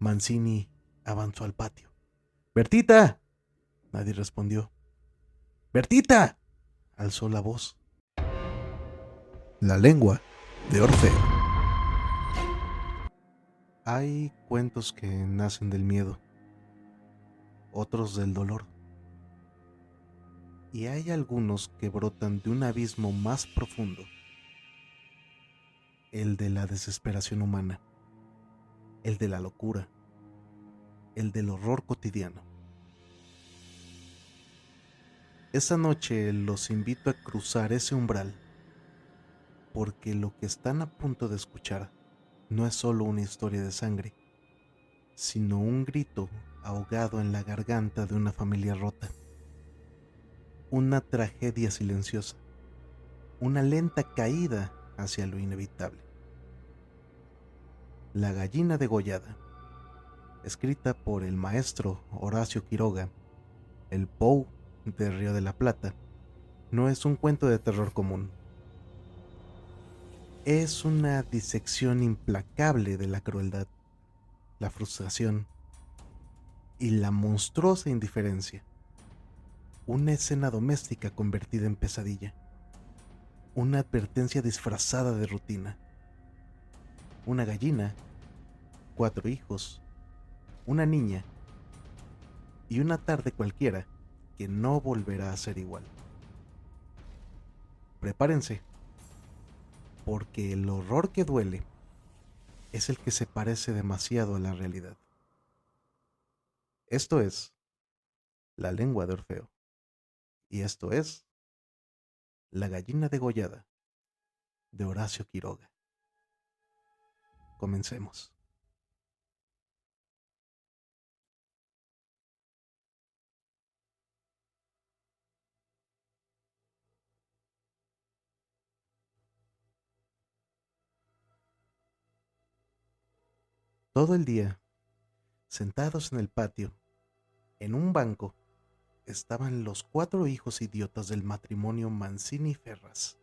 Mancini avanzó al patio. ¡Bertita! Nadie respondió. ¡Bertita!, alzó la voz. La lengua de Orfeo. Hay cuentos que nacen del miedo, otros del dolor, y hay algunos que brotan de un abismo más profundo, el de la desesperación humana, el de la locura, el del horror cotidiano. Esta noche los invito a cruzar ese umbral, porque lo que están a punto de escuchar no es solo una historia de sangre, sino un grito ahogado en la garganta de una familia rota, una tragedia silenciosa, una lenta caída hacia lo inevitable. La gallina degollada, escrita por el maestro Horacio Quiroga, el Poe de Río de la Plata, no es un cuento de terror común. Es una disección implacable de la crueldad, la frustración y la monstruosa indiferencia. Una escena doméstica convertida en pesadilla. Una advertencia disfrazada de rutina. Una gallina, 4 hijos, una niña y una tarde cualquiera que no volverá a ser igual. Prepárense, porque el horror que duele es el que se parece demasiado a la realidad. Esto es La lengua de Orfeo, y esto es La gallina degollada de Horacio Quiroga. Comencemos. Todo el día, sentados en el patio, en un banco, estaban los 4 hijos idiotas del matrimonio Mancini Ferraz.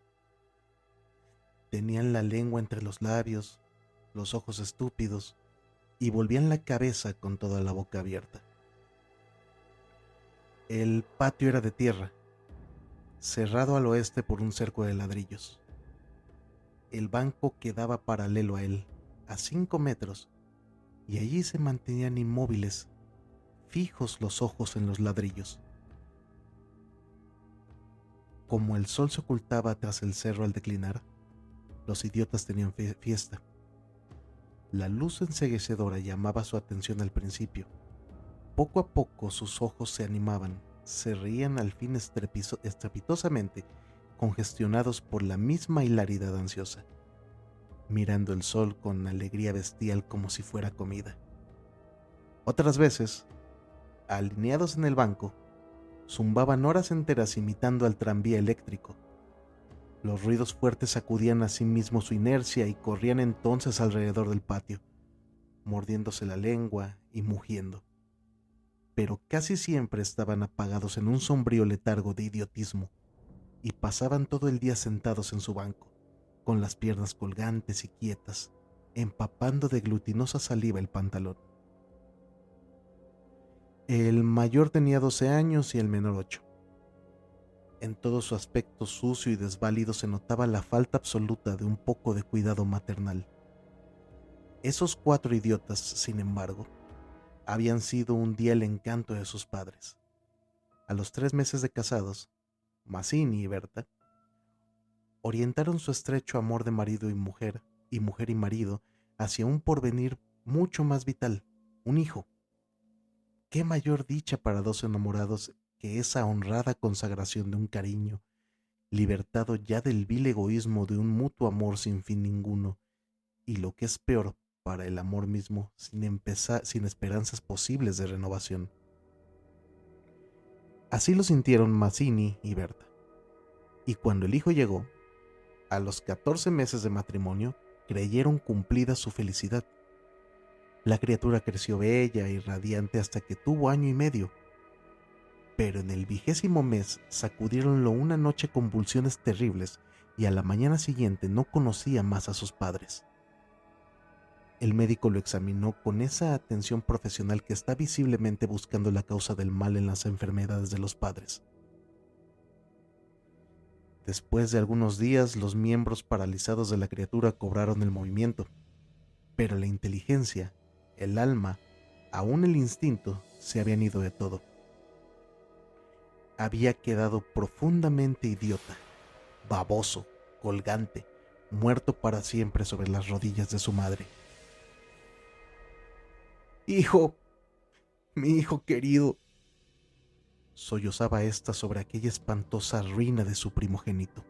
Tenían la lengua entre los labios, los ojos estúpidos, y volvían la cabeza con toda la boca abierta. El patio era de tierra, cerrado al oeste por un cerco de ladrillos. El banco quedaba paralelo a él, a 5 metros, y allí se mantenían inmóviles, fijos los ojos en los ladrillos. Como el sol se ocultaba tras el cerro al declinar, los idiotas tenían fiesta. La luz enceguecedora llamaba su atención al principio. Poco a poco sus ojos se animaban, se reían al fin estrepitosamente, congestionados por la misma hilaridad ansiosa, mirando el sol con alegría bestial como si fuera comida. Otras veces, alineados en el banco, zumbaban horas enteras imitando al tranvía eléctrico. Los ruidos fuertes sacudían a sí mismo su inercia y corrían entonces alrededor del patio, mordiéndose la lengua y mugiendo. Pero casi siempre estaban apagados en un sombrío letargo de idiotismo y pasaban todo el día sentados en su banco, con las piernas colgantes y quietas, empapando de glutinosa saliva el pantalón. El mayor tenía 12 años y el menor 8. En todo su aspecto sucio y desválido se notaba la falta absoluta de un poco de cuidado maternal. Esos 4 idiotas, sin embargo, habían sido un día el encanto de sus padres. A los 3 meses de casados, Mazzini y Berta orientaron su estrecho amor de marido y mujer y marido, hacia un porvenir mucho más vital, un hijo. ¿Qué mayor dicha para 2 enamorados que esa honrada consagración de un cariño, libertado ya del vil egoísmo de un mutuo amor sin fin ninguno, y lo que es peor, para el amor mismo, sin esperanzas posibles de renovación? Así lo sintieron Mazzini y Berta. Y cuando el hijo llegó, a los 14 meses de matrimonio, creyeron cumplida su felicidad. La criatura creció bella y radiante hasta que tuvo 1 año y medio. Pero en el 20º mes sacudieronlo una noche convulsiones terribles y a la mañana siguiente no conocía más a sus padres. El médico lo examinó con esa atención profesional que está visiblemente buscando la causa del mal en las enfermedades de los padres. Después de algunos días, los miembros paralizados de la criatura cobraron el movimiento, pero la inteligencia, el alma, aún el instinto, se habían ido de todo. Había quedado profundamente idiota, baboso, colgante, muerto para siempre sobre las rodillas de su madre. «Hijo, mi hijo querido», sollozaba ésta sobre aquella espantosa ruina de su primogénito.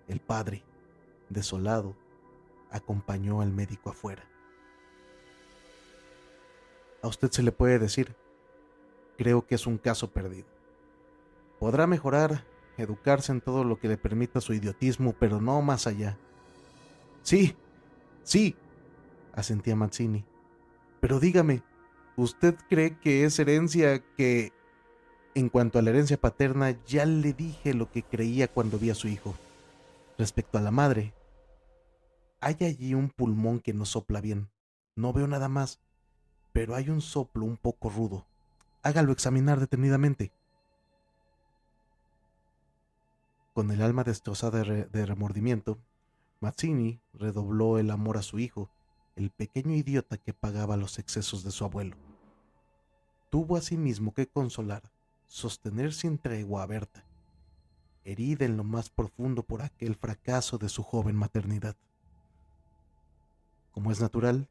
El padre, desolado, acompañó al médico afuera. «A usted se le puede decir, creo que es un caso perdido. Podrá mejorar, educarse en todo lo que le permita su idiotismo, pero no más allá». «Sí, sí», asentía Mazzini. «Pero dígame, ¿usted cree que es herencia que...?» En cuanto a la herencia paterna, ya le dije lo que creía cuando vi a su hijo. Respecto a la madre, hay allí un pulmón que no sopla bien. No veo nada más, pero hay un soplo un poco rudo. Hágalo examinar detenidamente. Con el alma destrozada de remordimiento, Mazzini redobló el amor a su hijo, el pequeño idiota que pagaba los excesos de su abuelo. Tuvo asimismo que consolar, sostener sin tregua a Berta, herida en lo más profundo por aquel fracaso de su joven maternidad. Como es natural,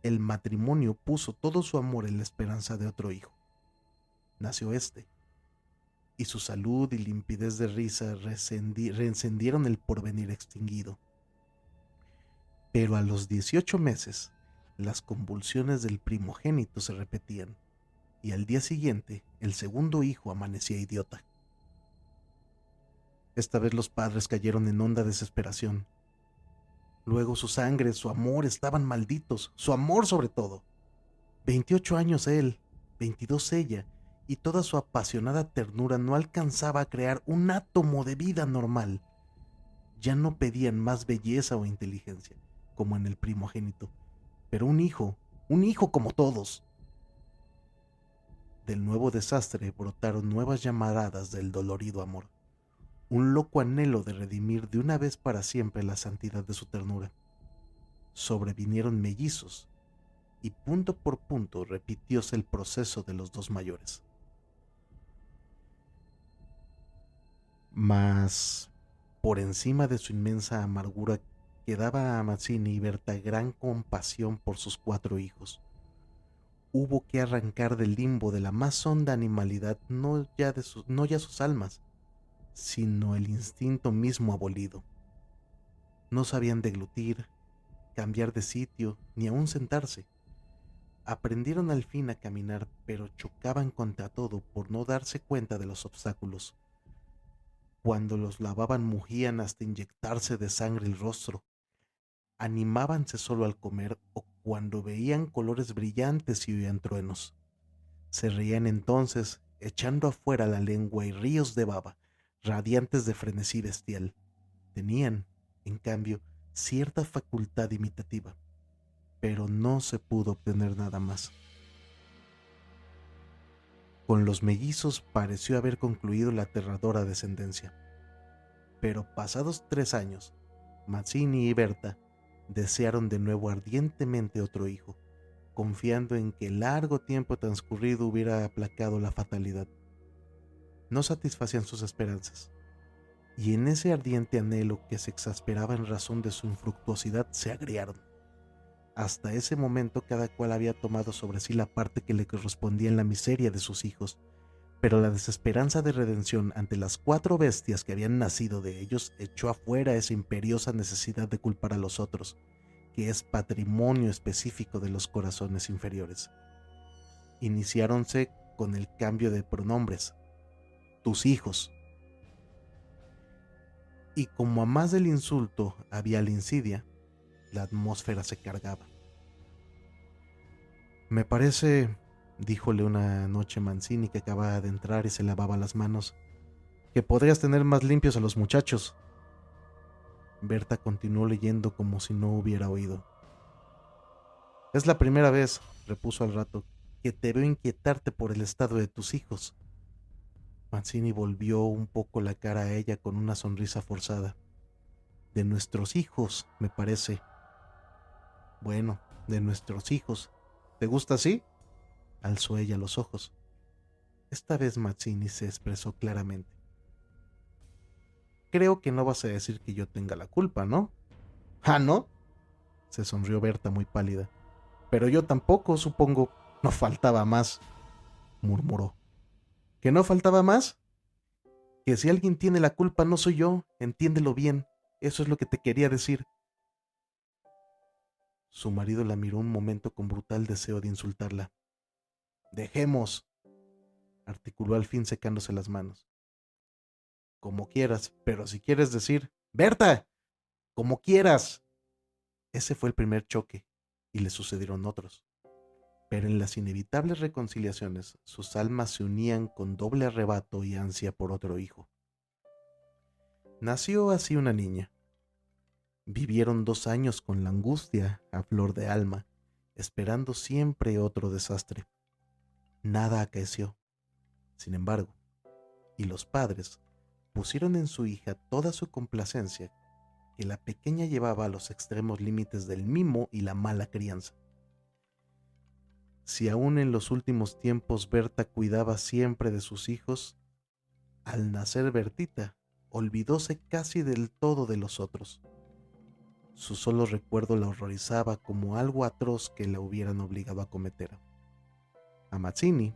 el matrimonio puso todo su amor en la esperanza de otro hijo. Nació este, y su salud y limpidez de risa reencendieron el porvenir extinguido. Pero a los 18 meses, las convulsiones del primogénito se repetían, y al día siguiente, el segundo hijo amanecía idiota. Esta vez los padres cayeron en honda desesperación. Luego su sangre, su amor estaban malditos, su amor sobre todo. 28 años él, 22 ella, y toda su apasionada ternura no alcanzaba a crear un átomo de vida normal. Ya no pedían más belleza o inteligencia, como en el primogénito, pero un hijo como todos. Del nuevo desastre brotaron nuevas llamaradas del dolorido amor, un loco anhelo de redimir de una vez para siempre la santidad de su ternura. Sobrevinieron mellizos, y punto por punto repitióse el proceso de los dos mayores. Mas, por encima de su inmensa amargura, quedaba a Mazzini y Berta gran compasión por sus 4 hijos. Hubo que arrancar del limbo de la más honda animalidad no ya sus almas, sino el instinto mismo abolido. No sabían deglutir, cambiar de sitio, ni aún sentarse. Aprendieron al fin a caminar, pero chocaban contra todo por no darse cuenta de los obstáculos. Cuando los lavaban mugían hasta inyectarse de sangre el rostro. Animábanse solo al comer o cuando veían colores brillantes y oían truenos. Se reían entonces, echando afuera la lengua y ríos de baba, radiantes de frenesí bestial. Tenían, en cambio, cierta facultad imitativa, pero no se pudo obtener nada más. Con los mellizos pareció haber concluido la aterradora descendencia. Pero pasados 3 años, Mazzini y Berta desearon de nuevo ardientemente otro hijo, confiando en que el largo tiempo transcurrido hubiera aplacado la fatalidad. No satisfacían sus esperanzas, y en ese ardiente anhelo que se exasperaba en razón de su infructuosidad se agriaron. Hasta ese momento cada cual había tomado sobre sí la parte que le correspondía en la miseria de sus hijos, pero la desesperanza de redención ante las 4 bestias que habían nacido de ellos echó afuera esa imperiosa necesidad de culpar a los otros, que es patrimonio específico de los corazones inferiores. Iniciáronse con el cambio de pronombres, tus hijos. Y como a más del insulto había la insidia, la atmósfera se cargaba. Me parece, díjole una noche Mazzini que acababa de entrar y se lavaba las manos, que podrías tener más limpios a los muchachos. Berta continuó leyendo como si no hubiera oído. Es la primera vez, repuso al rato, que te veo inquietarte por el estado de tus hijos. Mazzini volvió un poco la cara a ella con una sonrisa forzada. De nuestros hijos, me parece. Bueno, de nuestros hijos. ¿Te gusta así? Alzó ella los ojos. Esta vez Mazzini se expresó claramente. Creo que no vas a decir que yo tenga la culpa, ¿no? ¿Ah, no? Se sonrió Berta muy pálida. Pero yo tampoco, supongo. No faltaba más, murmuró. ¿Que no faltaba más? Que si alguien tiene la culpa no soy yo, entiéndelo bien. Eso es lo que te quería decir. Su marido la miró un momento con brutal deseo de insultarla. Dejemos, articuló al fin secándose las manos. Como quieras, pero si quieres decir, Berta, como quieras. Ese fue el primer choque, y le sucedieron otros. Pero en las inevitables reconciliaciones, sus almas se unían con doble arrebato y ansia por otro hijo. Nació así una niña. Vivieron 2 años con la angustia a flor de alma, esperando siempre otro desastre. Nada acaeció. Sin embargo, y los padres pusieron en su hija toda su complacencia, que la pequeña llevaba a los extremos límites del mimo y la mala crianza. Si aún en los últimos tiempos Berta cuidaba siempre de sus hijos, al nacer Bertita, olvidóse casi del todo de los otros. Su solo recuerdo la horrorizaba como algo atroz que la hubieran obligado a cometer. A Mazzini,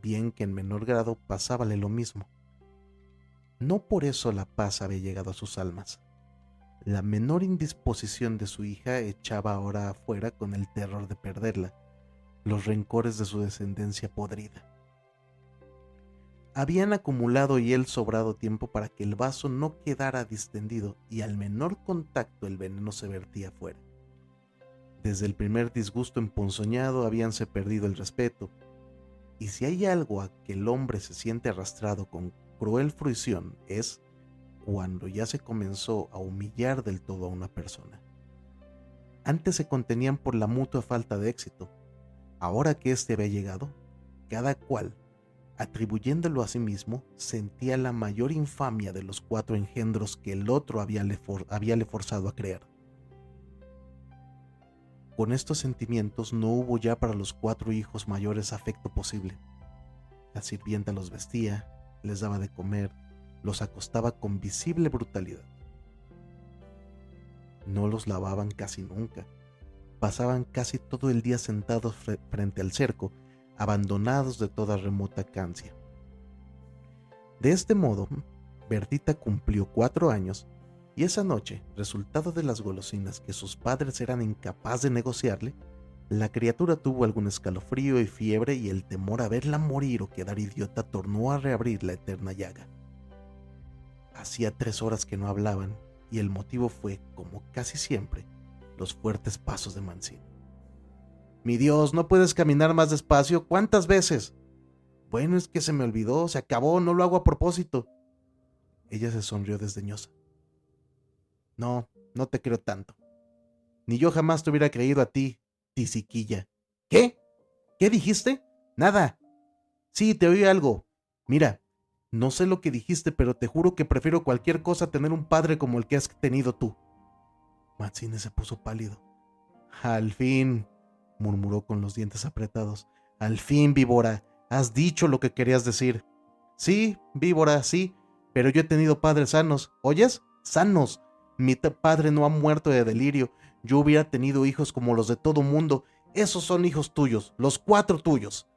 bien que en menor grado, pasábale lo mismo. No por eso la paz había llegado a sus almas. La menor indisposición de su hija echaba ahora afuera con el terror de perderla, los rencores de su descendencia podrida. Habían acumulado y él sobrado tiempo para que el vaso no quedara distendido y al menor contacto el veneno se vertía afuera. Desde el primer disgusto emponzoñado habíanse perdido el respeto, y si hay algo a que el hombre se siente arrastrado con cruel fruición es cuando ya se comenzó a humillar del todo a una persona. Antes se contenían por la mutua falta de éxito. Ahora que éste había llegado, cada cual, atribuyéndolo a sí mismo, sentía la mayor infamia de los 4 engendros que el otro habíale forzado a crear. Con estos sentimientos no hubo ya para los 4 hijos mayores afecto posible. La sirvienta los vestía, les daba de comer, los acostaba con visible brutalidad. No los lavaban casi nunca. Pasaban casi todo el día sentados frente al cerco, abandonados de toda remota cancia. De este modo, Bertita cumplió 4 años y esa noche, resultado de las golosinas que sus padres eran incapaces de negociarle, la criatura tuvo algún escalofrío y fiebre y el temor a verla morir o quedar idiota tornó a reabrir la eterna llaga. Hacía 3 horas que no hablaban y el motivo fue, como casi siempre, los fuertes pasos de Mazzini. Mi Dios, ¿no puedes caminar más despacio? ¿Cuántas veces? Bueno, es que se me olvidó, se acabó, no lo hago a propósito. Ella se sonrió desdeñosa. No, no te creo tanto. Ni yo jamás te hubiera creído a ti, tisiquilla. ¿Qué? ¿Qué dijiste? Nada. Sí, te oí algo. Mira, no sé lo que dijiste, pero te juro que prefiero cualquier cosa a tener un padre como el que has tenido tú. Mazzini se puso pálido. Al fin, murmuró con los dientes apretados. Al fin, víbora, has dicho lo que querías decir. Sí, víbora, sí, pero yo he tenido padres sanos. ¿Oyes? Sanos. Mi padre no ha muerto de delirio. Yo hubiera tenido hijos como los de todo mundo. Esos son hijos tuyos, los 4 tuyos.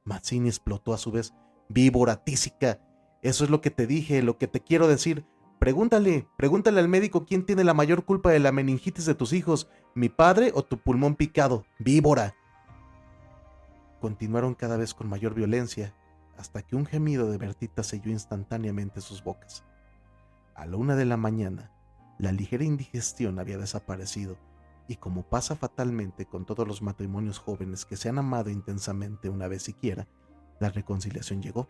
Mazzini explotó a su vez. Víbora, tísica. Eso es lo que te dije, lo que te quiero decir. Pregúntale al médico quién tiene la mayor culpa de la meningitis de tus hijos, mi padre o tu pulmón picado. Víbora. Continuaron cada vez con mayor violencia, hasta que un gemido de Bertita selló instantáneamente sus bocas. A la 1 de la mañana, la ligera indigestión había desaparecido, y como pasa fatalmente con todos los matrimonios jóvenes que se han amado intensamente una vez siquiera, la reconciliación llegó,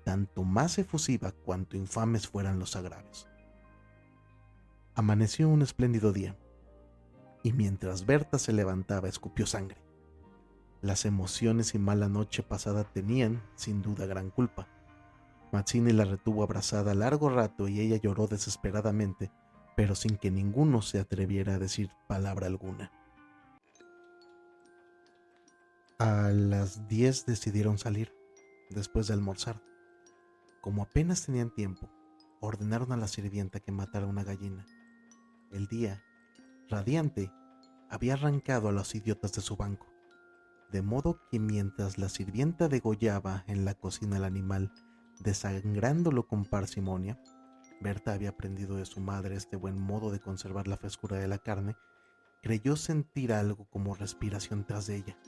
tanto más efusiva cuanto infames fueran los agravios. Amaneció un espléndido día. y mientras Berta se levantaba escupió sangre. Las emociones y mala noche pasada tenían, sin duda, gran culpa. Mazzini la retuvo abrazada largo rato y ella lloró desesperadamente, pero sin que ninguno se atreviera a decir palabra alguna. A las 10 decidieron salir, después de almorzar. Como apenas tenían tiempo, ordenaron a la sirvienta que matara una gallina. El día, radiante, había arrancado a los idiotas de su banco, de modo que mientras la sirvienta degollaba en la cocina el animal, desangrándolo con parsimonia, Berta había aprendido de su madre este buen modo de conservar la frescura de la carne. Creyó sentir algo como respiración tras de ella.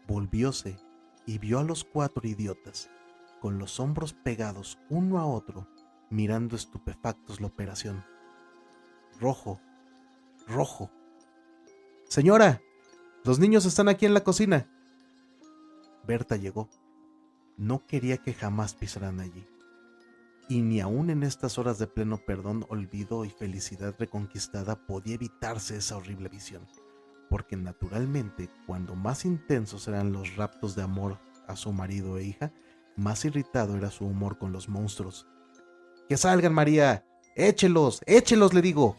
Volvióse y vio a los 4 idiotas, con los hombros pegados uno a otro, mirando estupefactos la operación. Rojo, rojo. Señora, los niños están aquí en la cocina. Berta llegó. No quería que jamás pisaran allí. Y ni aun en estas horas de pleno perdón, olvido y felicidad reconquistada podía evitarse esa horrible visión, porque naturalmente, cuando más intensos eran los raptos de amor a su marido e hija, más irritado era su humor con los monstruos. ¡Que salgan, María! ¡Échelos! ¡Échelos, le digo!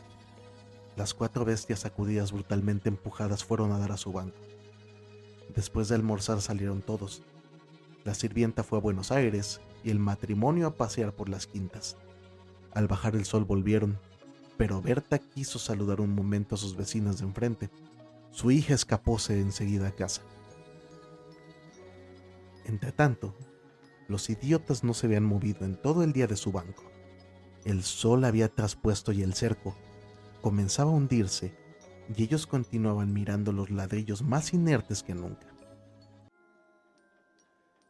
Las 4 bestias, sacudidas brutalmente empujadas, fueron a dar a su banco. Después de almorzar salieron todos. La sirvienta fue a Buenos Aires y el matrimonio a pasear por las quintas. Al bajar el sol volvieron, pero Berta quiso saludar un momento a sus vecinas de enfrente. Su hija escapóse enseguida a casa. Entretanto, los idiotas no se habían movido en todo el día de su banco. El sol había traspuesto y el cerco comenzaba a hundirse, y ellos continuaban mirando los ladrillos más inertes que nunca.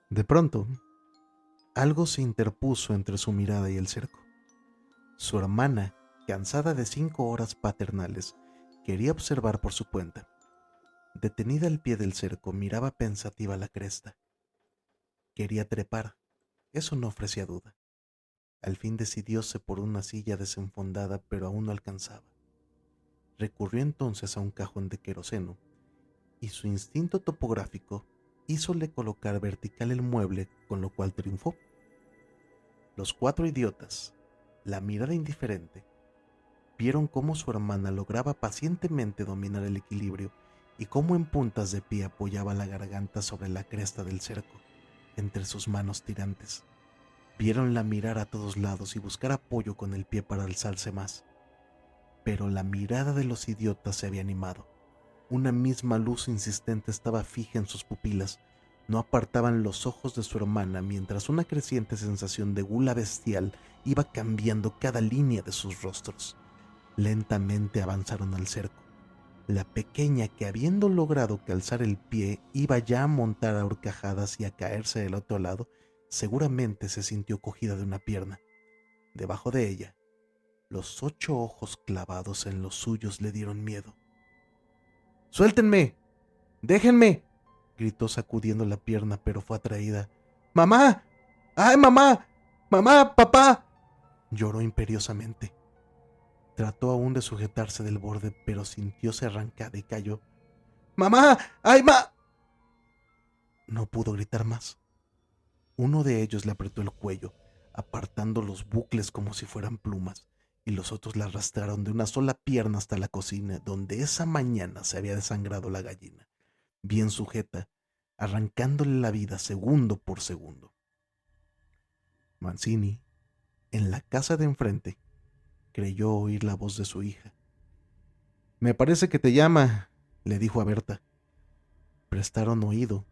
De pronto, algo se interpuso entre su mirada y el cerco. Su hermana, cansada de 5 horas paternales, quería observar por su cuenta. Detenida al pie del cerco, miraba pensativa la cresta. Quería trepar, eso no ofrecía duda. Al fin decidióse por una silla desenfondada, pero aún no alcanzaba. Recurrió entonces a un cajón de queroseno, y su instinto topográfico hízole colocar vertical el mueble, con lo cual triunfó. Los 4 idiotas, la mirada indiferente, vieron cómo su hermana lograba pacientemente dominar el equilibrio y cómo en puntas de pie apoyaba la garganta sobre la cresta del cerco, entre sus manos tirantes. Viéronla mirar a todos lados y buscar apoyo con el pie para alzarse más. Pero la mirada de los idiotas se había animado. Una misma luz insistente estaba fija en sus pupilas. No apartaban los ojos de su hermana mientras una creciente sensación de gula bestial iba cambiando cada línea de sus rostros. Lentamente avanzaron al cerco. La pequeña, que habiendo logrado calzar el pie iba ya a montar a horcajadas y a caerse del otro lado, seguramente se sintió cogida de una pierna. Debajo de ella, los 8 ojos clavados en los suyos le dieron miedo. ¡Suéltenme! ¡Déjenme!, gritó sacudiendo la pierna, pero fue atraída. ¡Mamá! ¡Ay, mamá! ¡Mamá! ¡Papá! Lloró imperiosamente. Trató aún de sujetarse del borde, pero sintióse arrancada y cayó. ¡Mamá! ¡Ay, ma! No pudo gritar más. Uno de ellos le apretó el cuello, apartando los bucles como si fueran plumas, y los otros la arrastraron de una sola pierna hasta la cocina, donde esa mañana se había desangrado la gallina, bien sujeta, arrancándole la vida segundo por segundo. Mazzini, en la casa de enfrente, creyó oír la voz de su hija. «Me parece que te llama», le dijo a Berta. Prestaron oído,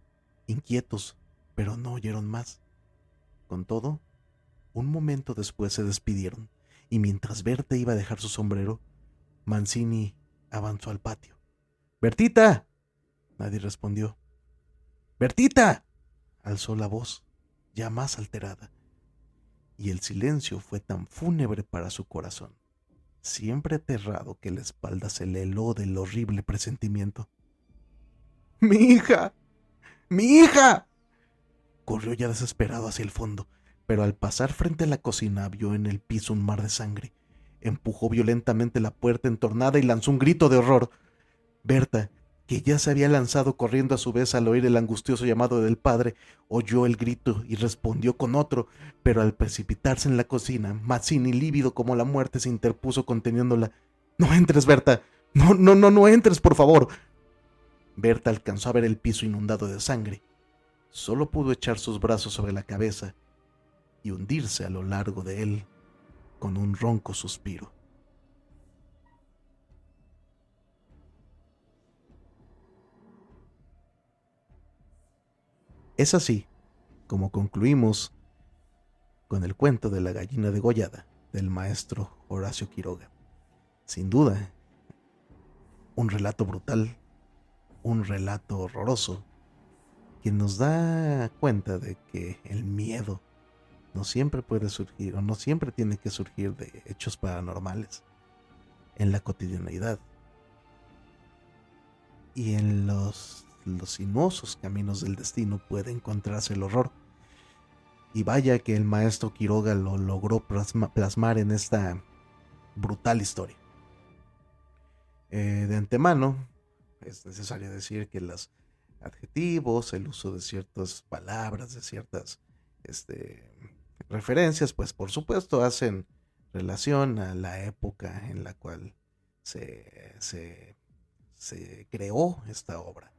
inquietos, pero no oyeron más. Con todo, un momento después se despidieron, y mientras Berta iba a dejar su sombrero, Mazzini avanzó al patio. «¡Bertita!». Nadie respondió. «¡Bertita!», alzó la voz, ya más alterada, y el silencio fue tan fúnebre para su corazón, siempre aterrado, que la espalda se le heló del horrible presentimiento. «¡Mi hija! ¡Mi hija!». Corrió ya desesperado hacia el fondo, pero al pasar frente a la cocina vio en el piso un mar de sangre. Empujó violentamente la puerta entornada y lanzó un grito de horror. Berta, que ya se había lanzado corriendo a su vez al oír el angustioso llamado del padre, oyó el grito y respondió con otro, pero al precipitarse en la cocina, Mazzini, lívido como la muerte, se interpuso conteniéndola. «No entres, Berta. No entres, por favor». Berta alcanzó a ver el piso inundado de sangre. Solo pudo echar sus brazos sobre la cabeza y hundirse a lo largo de él con un ronco suspiro. Es así como concluimos con el cuento de la gallina degollada del maestro Horacio Quiroga. Sin duda, un relato brutal, un relato horroroso, que nos da cuenta de que el miedo no siempre puede surgir o no siempre tiene que surgir de hechos paranormales. En la cotidianeidad y en los sinuosos caminos del destino puede encontrarse el horror. Y vaya que el maestro Quiroga lo logró plasmar en esta brutal historia. De antemano, es necesario decir que los adjetivos, el uso de ciertas palabras, de ciertas referencias, pues por supuesto hacen relación a la época en la cual se creó esta obra.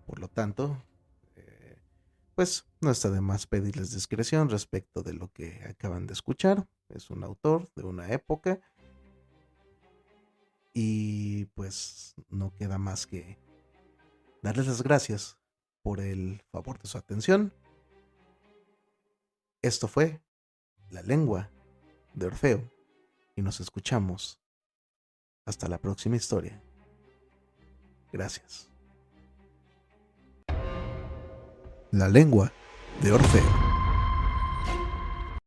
Por lo tanto, pues no está de más pedirles discreción respecto de lo que acaban de escuchar. Es un autor de una época y pues no queda más que darles las gracias por el favor de su atención. Esto fue La lengua de Orfeo y nos escuchamos hasta la próxima historia. Gracias. La lengua de Orfeo.